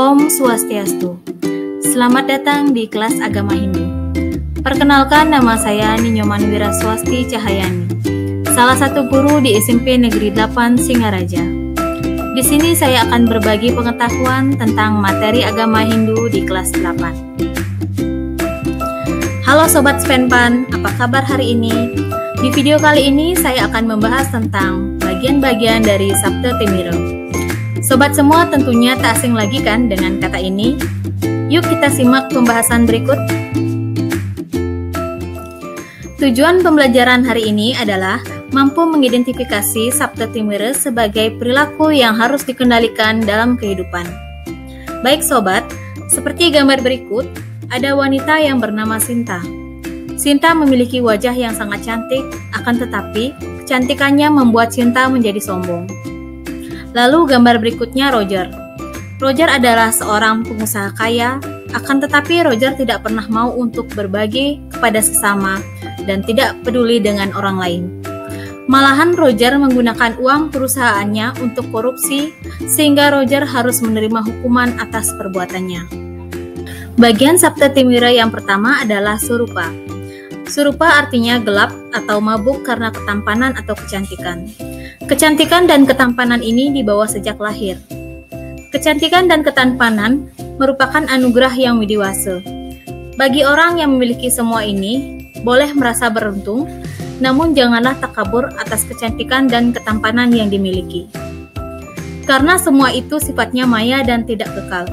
Om Swastiastu. Selamat datang di kelas agama Hindu. Perkenalkan, nama saya Ninyoman Wiraswasti Cahayani, salah satu guru di SMP Negeri 8 Singaraja. Di sini saya akan berbagi pengetahuan tentang materi agama Hindu di kelas 8. Halo Sobat Spenpan, apa kabar hari ini? Di video kali ini saya akan membahas tentang bagian-bagian dari Sapta Timira. Sobat semua tentunya tak asing lagi kan dengan kata ini? Yuk kita simak pembahasan berikut. Tujuan pembelajaran hari ini adalah mampu mengidentifikasi Sapta Timira sebagai perilaku yang harus dikendalikan dalam kehidupan. Baik sobat, seperti gambar berikut, ada wanita yang bernama Sinta. Sinta memiliki wajah yang sangat cantik, akan tetapi kecantikannya membuat Sinta menjadi sombong. Lalu gambar berikutnya Roger. Roger adalah seorang pengusaha kaya, akan tetapi Roger tidak pernah mau untuk berbagi kepada sesama dan tidak peduli dengan orang lain. Malahan Roger menggunakan uang perusahaannya untuk korupsi, sehingga Roger harus menerima hukuman atas perbuatannya. Bagian Sapta Timira yang pertama adalah Surupa. Surupa artinya gelap atau mabuk karena ketampanan atau kecantikan. Kecantikan dan ketampanan ini dibawa sejak lahir. Kecantikan dan ketampanan merupakan anugerah yang widiwasa. Bagi orang yang memiliki semua ini, boleh merasa beruntung, namun janganlah takabur atas kecantikan dan ketampanan yang dimiliki. Karena semua itu sifatnya maya dan tidak kekal.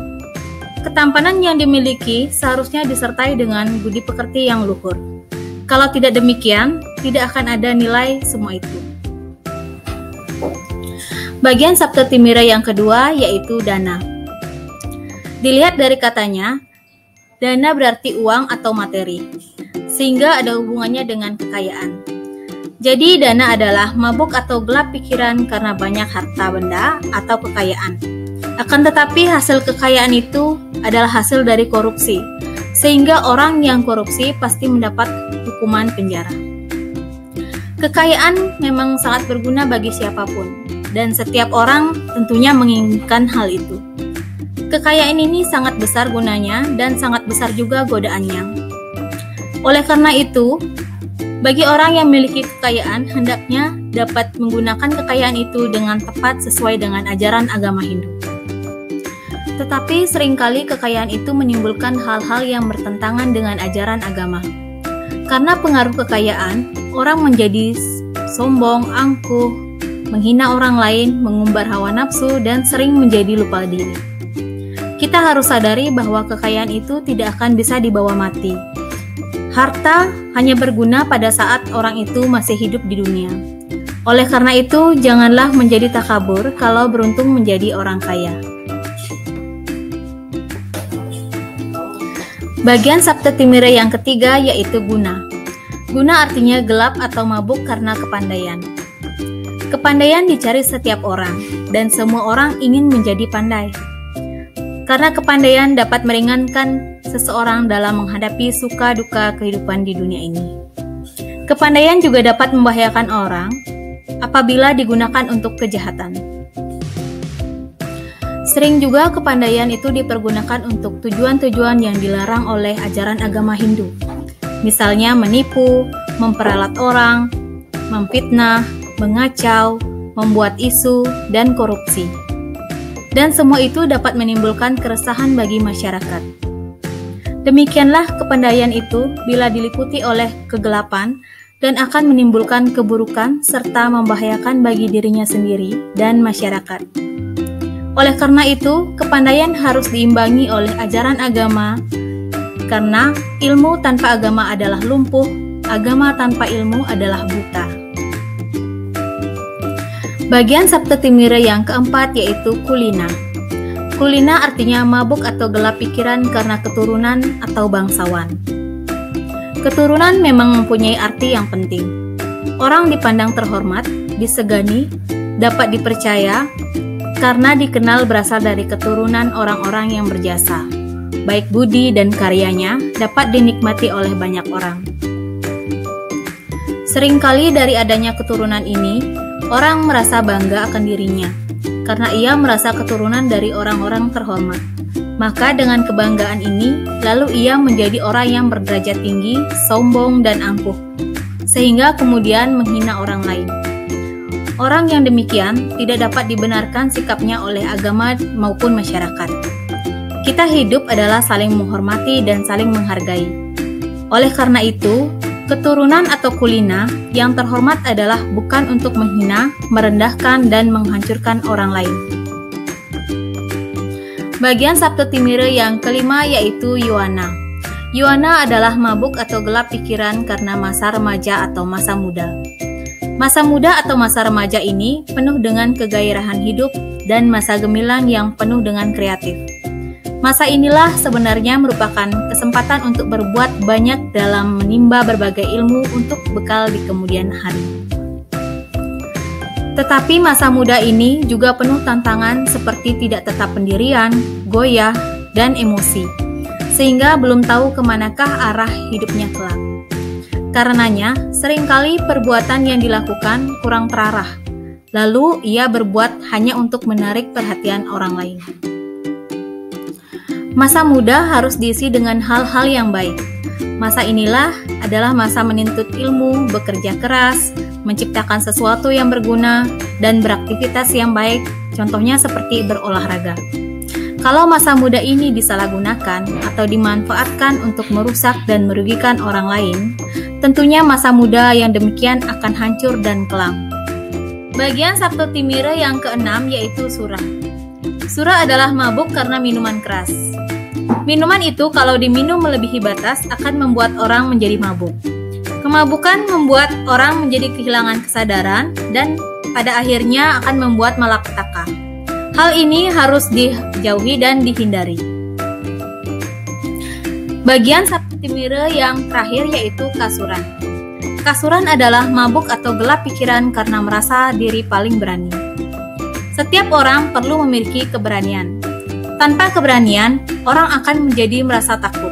Ketampanan yang dimiliki seharusnya disertai dengan budi pekerti yang luhur. Kalau tidak demikian, tidak akan ada nilai semua itu. Bagian Sapta Timira yang kedua yaitu dana. Dilihat dari katanya, dana berarti uang atau materi, sehingga ada hubungannya dengan kekayaan. Jadi dana adalah mabuk atau gelap pikiran karena banyak harta benda atau kekayaan. Akan tetapi hasil kekayaan itu adalah hasil dari korupsi, sehingga orang yang korupsi pasti mendapat hukuman penjara. Kekayaan memang sangat berguna bagi siapapun, dan setiap orang tentunya menginginkan hal itu. Kekayaan ini sangat besar gunanya dan sangat besar juga godaannya. Oleh karena itu, bagi orang yang memiliki kekayaan hendaknya dapat menggunakan kekayaan itu dengan tepat sesuai dengan ajaran agama Hindu. Tetapi seringkali kekayaan itu menimbulkan hal-hal yang bertentangan dengan ajaran agama. Karena pengaruh kekayaan, orang menjadi sombong, angkuh, menghina orang lain, mengumbar hawa nafsu, dan sering menjadi lupa diri. Kita harus sadari bahwa kekayaan itu tidak akan bisa dibawa mati. Harta hanya berguna pada saat orang itu masih hidup di dunia. Oleh karena itu, janganlah menjadi takabur kalau beruntung menjadi orang kaya. Bagian Sapta Timira yang ketiga yaitu guna. Guna artinya gelap atau mabuk karena kepandaian. Kepandaian dicari setiap orang, dan semua orang ingin menjadi pandai. Karena kepandaian dapat meringankan seseorang dalam menghadapi suka duka kehidupan di dunia ini. Kepandaian juga dapat membahayakan orang apabila digunakan untuk kejahatan. Sering juga kepandaian itu dipergunakan untuk tujuan-tujuan yang dilarang oleh ajaran agama Hindu. Misalnya menipu, memperalat orang, memfitnah, mengacau, membuat isu, dan korupsi. Dan semua itu dapat menimbulkan keresahan bagi masyarakat. Demikianlah kepandaian itu bila diliputi oleh kegelapan dan akan menimbulkan keburukan serta membahayakan bagi dirinya sendiri dan masyarakat. Oleh karena itu, kepandaian harus diimbangi oleh ajaran agama, karena ilmu tanpa agama adalah lumpuh, agama tanpa ilmu adalah buta. Bagian Sapta Timira yang keempat yaitu Kulina. Kulina artinya mabuk atau gelap pikiran karena keturunan atau bangsawan. Keturunan memang mempunyai arti yang penting. Orang dipandang terhormat, disegani, dapat dipercaya, karena dikenal berasal dari keturunan orang-orang yang berjasa. Baik budi dan karyanya dapat dinikmati oleh banyak orang. Seringkali dari adanya keturunan ini, orang merasa bangga akan dirinya, karena ia merasa keturunan dari orang-orang terhormat. Maka dengan kebanggaan ini, lalu ia menjadi orang yang berderajat tinggi, sombong, dan angkuh, sehingga kemudian menghina orang lain. Orang yang demikian tidak dapat dibenarkan sikapnya oleh agama maupun masyarakat. Kita hidup adalah saling menghormati dan saling menghargai. Oleh karena itu, keturunan atau kulina yang terhormat adalah bukan untuk menghina, merendahkan, dan menghancurkan orang lain. Bagian Sabtu Timire yang kelima yaitu Yuana. Yuana adalah mabuk atau gelap pikiran karena masa remaja atau masa muda. Masa muda atau masa remaja ini penuh dengan kegairahan hidup dan masa gemilang yang penuh dengan kreatif. Masa inilah sebenarnya merupakan kesempatan untuk berbuat banyak dalam menimba berbagai ilmu untuk bekal di kemudian hari. Tetapi masa muda ini juga penuh tantangan seperti tidak tetap pendirian, goyah, dan emosi, sehingga belum tahu kemanakah arah hidupnya kelak. Karenanya, seringkali perbuatan yang dilakukan kurang terarah, lalu ia berbuat hanya untuk menarik perhatian orang lain. Masa muda harus diisi dengan hal-hal yang baik. Masa inilah adalah masa menuntut ilmu, bekerja keras, menciptakan sesuatu yang berguna, dan beraktivitas yang baik, contohnya seperti berolahraga. Kalau masa muda ini disalahgunakan atau dimanfaatkan untuk merusak dan merugikan orang lain, tentunya masa muda yang demikian akan hancur dan kelam. Bagian Sabtu Timire yang keenam yaitu Sura. Sura adalah mabuk karena minuman keras. Minuman itu kalau diminum melebihi batas akan membuat orang menjadi mabuk. Kemabukan membuat orang menjadi kehilangan kesadaran dan pada akhirnya akan membuat malapetaka. Hal ini harus dijauhi dan dihindari. Bagian Sabtu Timire yang terakhir yaitu Kasuran. Kasuran adalah mabuk atau gelap pikiran karena merasa diri paling berani. Setiap orang perlu memiliki keberanian. Tanpa keberanian, orang akan menjadi merasa takut.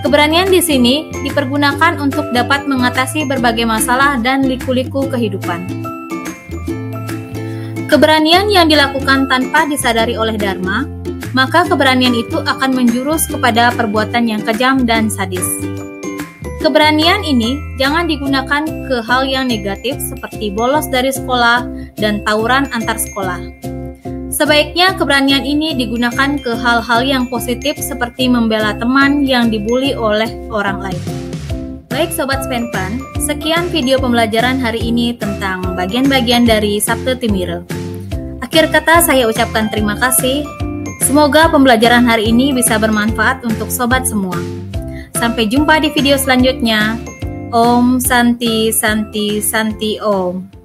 Keberanian di sini dipergunakan untuk dapat mengatasi berbagai masalah dan liku-liku kehidupan. Keberanian yang dilakukan tanpa disadari oleh Dharma, maka keberanian itu akan menjurus kepada perbuatan yang kejam dan sadis. Keberanian ini jangan digunakan ke hal yang negatif seperti bolos dari sekolah dan tawuran antar sekolah. Sebaiknya keberanian ini digunakan ke hal-hal yang positif seperti membela teman yang dibuli oleh orang lain. Baik Sobat Spenpan, sekian video pembelajaran hari ini tentang bagian-bagian dari Sabtu Timire. Akhir kata saya ucapkan terima kasih. Semoga pembelajaran hari ini bisa bermanfaat untuk sobat semua. Sampai jumpa di video selanjutnya. Om Santi Santi Santi Om.